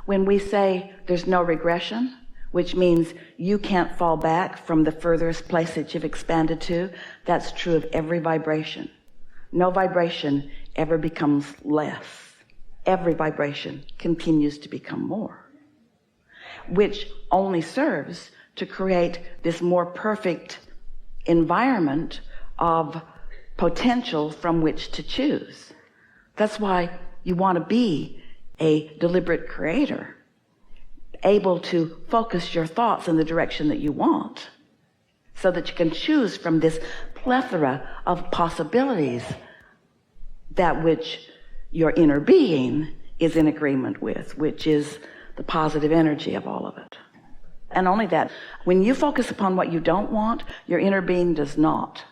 When we say there's no regression, which means you can't fall back from the furthest place that you've expanded to, that's true of every vibration. No vibration ever becomes less. Every vibration continues to become more, which only serves to create this more perfect environment of potential from which to choose. That's why you want to be a deliberate creator, able to focus your thoughts in the direction that you want, so that you can choose from this plethora of possibilities that which your inner being is in agreement with, which is the positive energy of all of it. And only that, when you focus upon what you don't want, your inner being does not.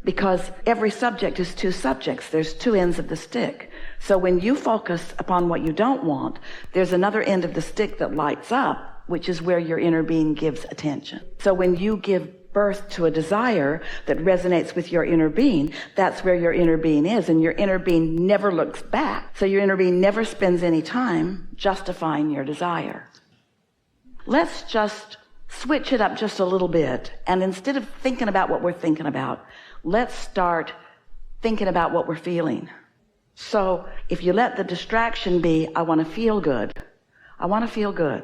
Because every subject is two subjects. There's two ends of the stick. So when you focus upon what you don't want, there's another end of the stick that lights up, which is where your inner being gives attention. So when you give birth to a desire that resonates with your inner being, that's where your inner being is, and your inner being never looks back. So your inner being never spends any time justifying your desire. Let's just switch it up just a little bit, and instead of thinking about what we're thinking about, let's start thinking about what we're feeling. So if you let the distraction be, I want to feel good. I want to feel good.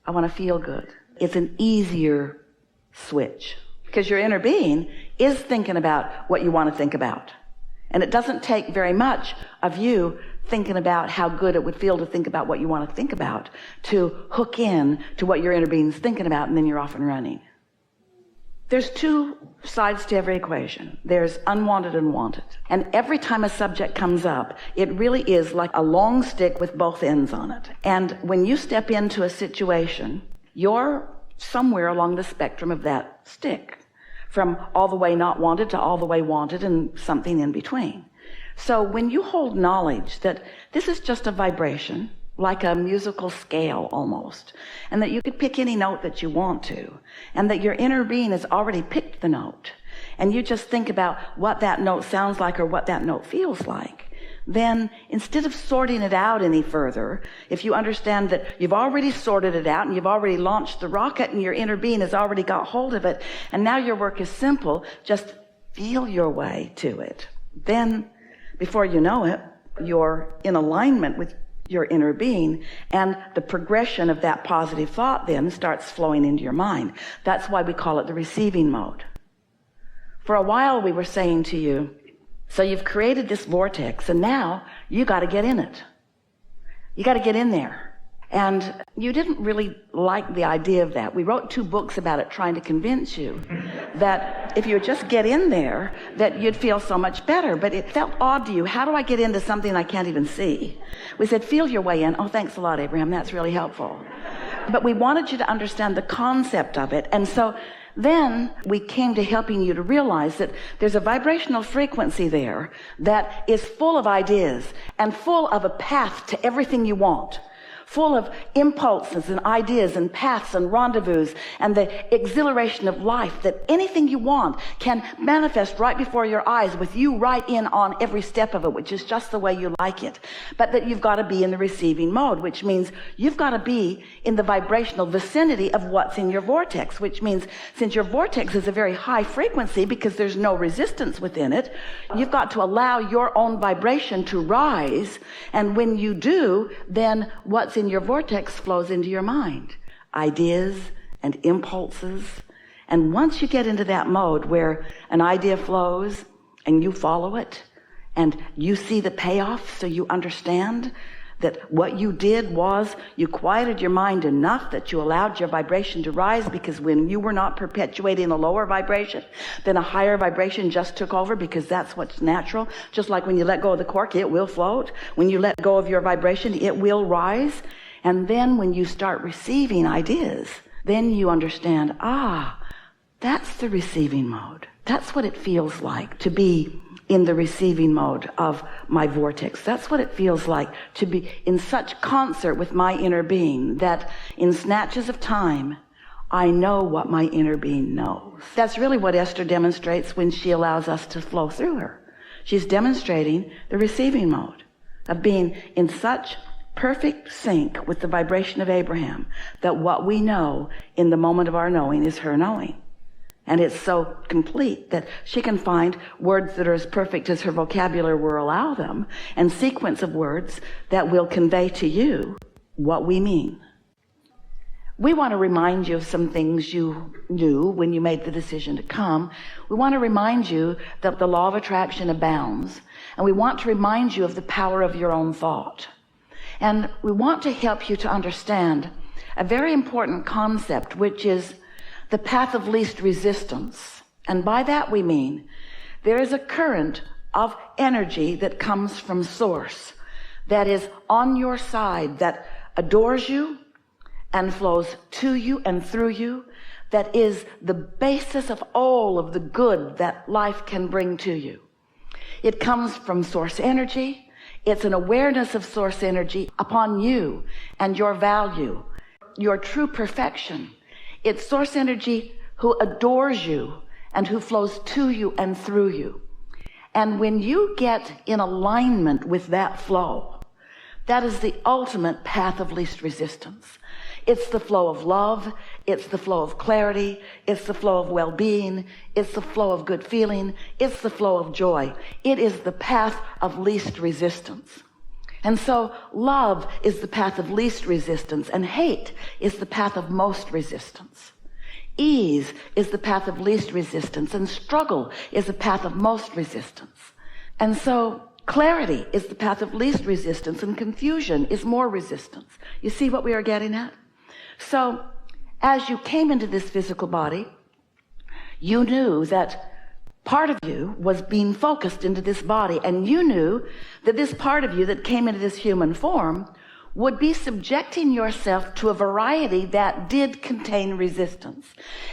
I want to feel good. It's an easier switch, because your inner being is thinking about what you want to think about. And it doesn't take very much of you thinking about how good it would feel to think about what you want to think about to hook in to what your inner being's thinking about, and then you're off and running. There's two sides to every equation. There's unwanted and wanted. And every time a subject comes up, it really is like a long stick with both ends on it. And when you step into a situation, you're somewhere along the spectrum of that stick, from all the way not wanted to all the way wanted and something in between. So when you hold knowledge that this is just a vibration, like a musical scale almost, and that you could pick any note that you want to, and that your inner being has already picked the note, and you just think about what that note sounds like or what that note feels like, then instead of sorting it out any further, if you understand that you've already sorted it out and you've already launched the rocket and your inner being has already got hold of it, and now your work is simple, just feel your way to it. Then, before you know it, you're in alignment with your inner being, and the progression of that positive thought then starts flowing into your mind. That's why we call it the receiving mode. For a while we were saying to you, so you've created this vortex, and now you got to get in it. You got to get in there. And you didn't really like the idea of that. We wrote 2 books about it, trying to convince you that if you would just get in there, that you'd feel so much better. But it felt odd to you. How do I get into something I can't even see? We said, feel your way in. Oh, thanks a lot, Abraham. That's really helpful. But we wanted you to understand the concept of it. And so then we came to helping you to realize that there's a vibrational frequency there that is full of ideas and full of a path to everything you want, full of impulses and ideas and paths and rendezvous and the exhilaration of life, that anything you want can manifest right before your eyes with you right in on every step of it, which is just the way you like it. But that you've got to be in the receiving mode, which means you've got to be in the vibrational vicinity of what's in your vortex, which means since your vortex is a very high frequency because there's no resistance within it, you've got to allow your own vibration to rise. And when you do, then what's in your vortex flows into your mind, ideas and impulses. And once you get into that mode where an idea flows and you follow it and you see the payoff, so you understand that what you did was you quieted your mind enough that you allowed your vibration to rise, because when you were not perpetuating a lower vibration, then a higher vibration just took over, because that's what's natural. Just like when you let go of the cork, it will float. When you let go of your vibration, it will rise. And then when you start receiving ideas, then you understand, that's the receiving mode. That's what it feels like to be in the receiving mode of my vortex. That's what it feels like to be in such concert with my inner being that in snatches of time, I know what my inner being knows. That's really what Esther demonstrates when she allows us to flow through her. She's demonstrating the receiving mode of being in such perfect sync with the vibration of Abraham, that what we know in the moment of our knowing is her knowing. And it's so complete that she can find words that are as perfect as her vocabulary will allow them, and sequence of words that will convey to you what we mean. We want to remind you of some things you knew when you made the decision to come. We want to remind you that the law of attraction abounds, and we want to remind you of the power of your own thought. And we want to help you to understand a very important concept, which is the path of least resistance. And by that we mean there is a current of energy that comes from source, that is on your side, that adores you and flows to you and through you, that is the basis of all of the good that life can bring to you. It comes from source energy. It's an awareness of source energy upon you and your value, your true perfection. It's source energy who adores you and who flows to you and through you. And when you get in alignment with that flow, that is the ultimate path of least resistance. It's the flow of love. It's the flow of clarity. It's the flow of well-being. It's the flow of good feeling. It's the flow of joy. It is the path of least resistance. And so love is the path of least resistance, and hate is the path of most resistance. Ease is the path of least resistance, and struggle is the path of most resistance. And so clarity is the path of least resistance, and confusion is more resistance. You see what we are getting at? So as you came into this physical body, you knew that part of you was being focused into this body, and you knew that this part of you that came into this human form would be subjecting yourself to a variety that did contain resistance.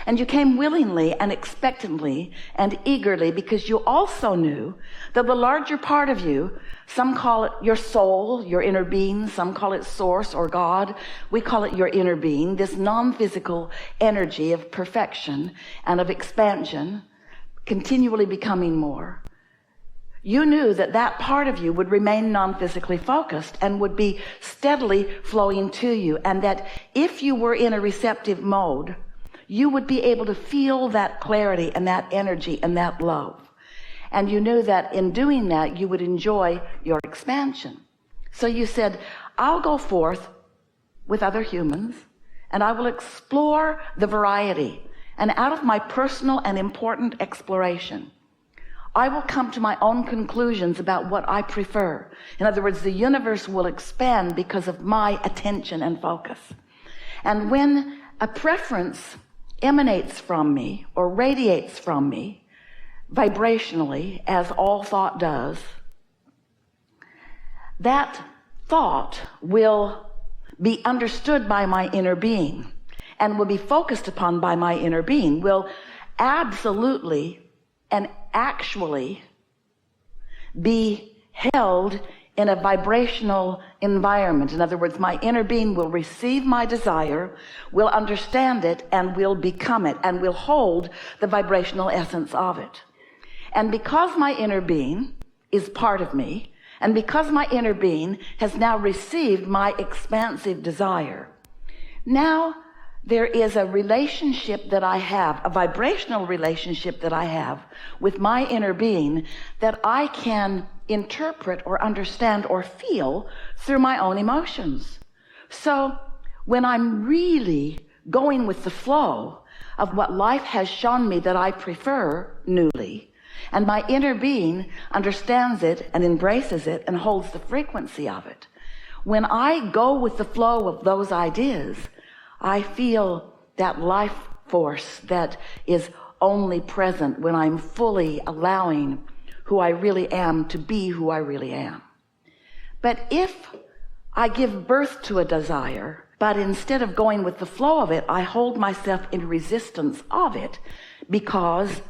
And you came willingly and expectantly and eagerly, because you also knew that the larger part of you, some call it your soul, your inner being, some call it source or God. We call it your inner being, this non-physical energy of perfection and of expansion, continually becoming more. You knew that that part of you would remain non-physically focused and would be steadily flowing to you, and that if you were in a receptive mode, you would be able to feel that clarity and that energy and that love. And you knew that in doing that, you would enjoy your expansion. So you said, I'll go forth with other humans, and I will explore the variety. And out of my personal and important exploration, I will come to my own conclusions about what I prefer. In other words, the universe will expand because of my attention and focus. And when a preference emanates from me or radiates from me vibrationally, as all thought does, that thought will be understood by my inner being and will be focused upon by my inner being, will absolutely and actually be held in a vibrational environment. In other words, my inner being will receive my desire, will understand it, and will become it, and will hold the vibrational essence of it. And because my inner being is part of me, and because my inner being has now received my expansive desire, now there is a relationship that I have, a vibrational relationship that I have with my inner being that I can interpret or understand or feel through my own emotions. So when I'm really going with the flow of what life has shown me that I prefer newly, and my inner being understands it and embraces it and holds the frequency of it, when I go with the flow of those ideas, I feel that life force that is only present when I'm fully allowing who I really am to be who I really am. But if I give birth to a desire, but instead of going with the flow of it, I hold myself in resistance of it because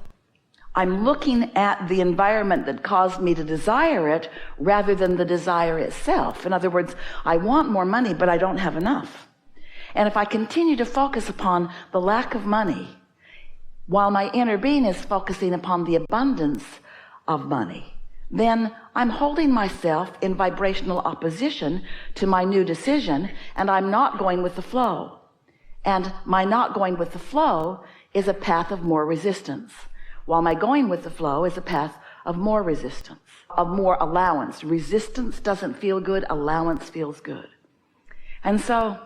I'm looking at the environment that caused me to desire it rather than the desire itself. In other words, I want more money, but I don't have enough. And if I continue to focus upon the lack of money, while my inner being is focusing upon the abundance of money, then I'm holding myself in vibrational opposition to my new decision, and I'm not going with the flow. And my not going with the flow is a path of more resistance, while my going with the flow is a path of more resistance, of more allowance. Resistance doesn't feel good, allowance feels good. And so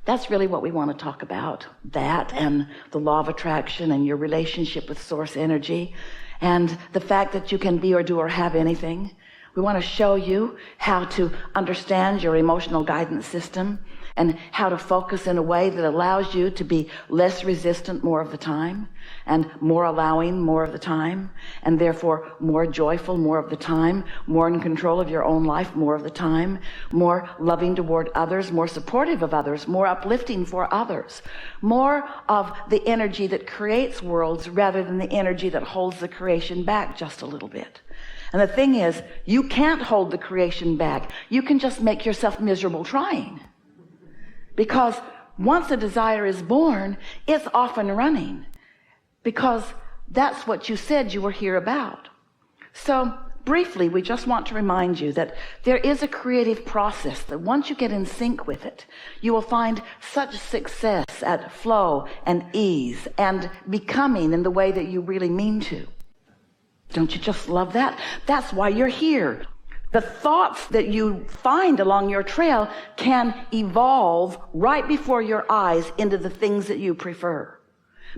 that's really what we want to talk about, that and the law of attraction and your relationship with source energy and the fact that you can be or do or have anything. We want to show you how to understand your emotional guidance system and how to focus in a way that allows you to be less resistant more of the time and more allowing more of the time, and therefore more joyful more of the time, more in control of your own life more of the time, more loving toward others, more supportive of others, more uplifting for others, more of the energy that creates worlds rather than the energy that holds the creation back just a little bit. And the thing is, you can't hold the creation back. You can just make yourself miserable trying. Because once a desire is born, it's off and running. Because that's what you said you were here about. So briefly, we just want to remind you that there is a creative process that once you get in sync with it, you will find such success at flow and ease and becoming in the way that you really mean to. Don't you just love that? That's why you're here. The thoughts that you find along your trail can evolve right before your eyes into the things that you prefer.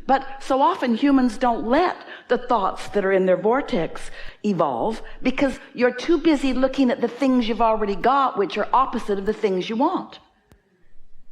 But so often humans don't let the thoughts that are in their vortex evolve because you're too busy looking at the things you've already got, which are opposite of the things you want.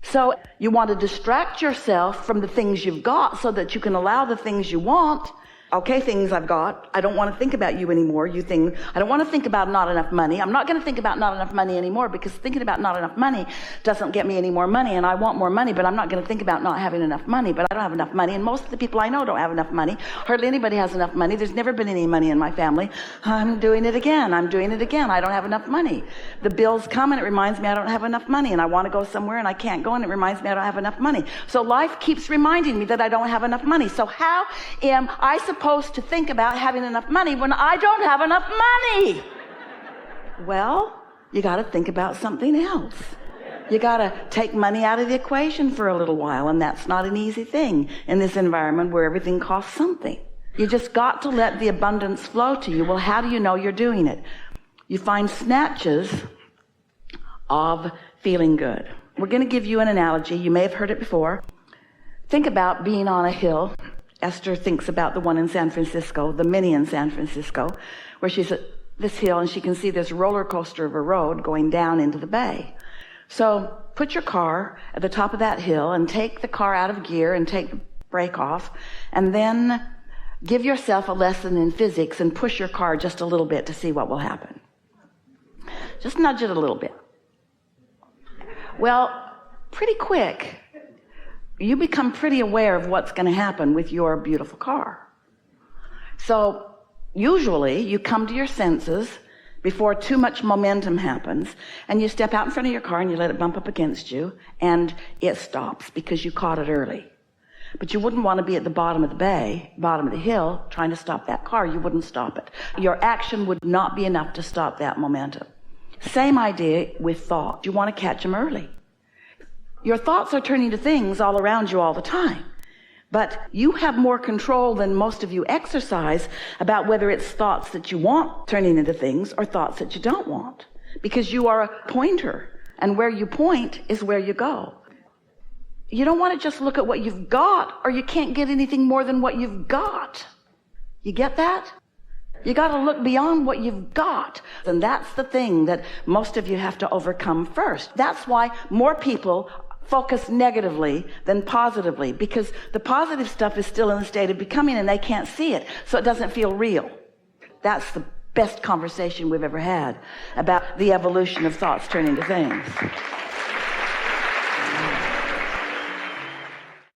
So you want to distract yourself from the things you've got so that you can allow the things you want. Okay, things I've got. I don't want to think about you anymore. You think, I don't want to think about not enough money. I'm not going to think about not enough money anymore because thinking about not enough money doesn't get me any more money, and I want more money, but I'm not going to think about not having enough money, but I don't have enough money, and most of the people I know don't have enough money. Hardly anybody has enough money. There's never been any money in my family. I'm doing it again. I don't have enough money. The bills come and it reminds me I don't have enough money, and I want to go somewhere and I can't go, and it reminds me I don't have enough money. So life keeps reminding me that I don't have enough money. So how am I supposed to think about having enough money when I don't have enough money? Well, you got to think about something else. You got to take money out of the equation for a little while, and that's not an easy thing in this environment where everything costs something. You just got to let the abundance flow to you. Well, how do you know you're doing it? You find snatches of feeling good. We're going to give you an analogy. You may have heard it before. Think about being on a hill. Esther thinks about the one in San Francisco, the mini in San Francisco, where she's at this hill and she can see this roller coaster of a road going down into the bay. So put your car at the top of that hill and take the car out of gear and take the brake off, and then give yourself a lesson in physics and push your car just a little bit to see what will happen. Just nudge it a little bit. Well, pretty quick, you become pretty aware of what's going to happen with your beautiful car. So usually you come to your senses before too much momentum happens, and you step out in front of your car and you let it bump up against you, and it stops because you caught it early. But you wouldn't want to be at the bottom of the bay, bottom of the hill, trying to stop that car. You wouldn't stop it. Your action would not be enough to stop that momentum. Same idea with thought. You want to catch them early. Your thoughts are turning to things all around you all the time. But you have more control than most of you exercise about whether it's thoughts that you want turning into things or thoughts that you don't want. Because you are a pointer, and where you point is where you go. You don't want to just look at what you've got, or you can't get anything more than what you've got. You get that? You got to look beyond what you've got. And that's the thing that most of you have to overcome first. That's why more people focus negatively than positively, because the positive stuff is still in the state of becoming and they can't see it, so it doesn't feel real. That's the best conversation we've ever had about the evolution of thoughts turning to things.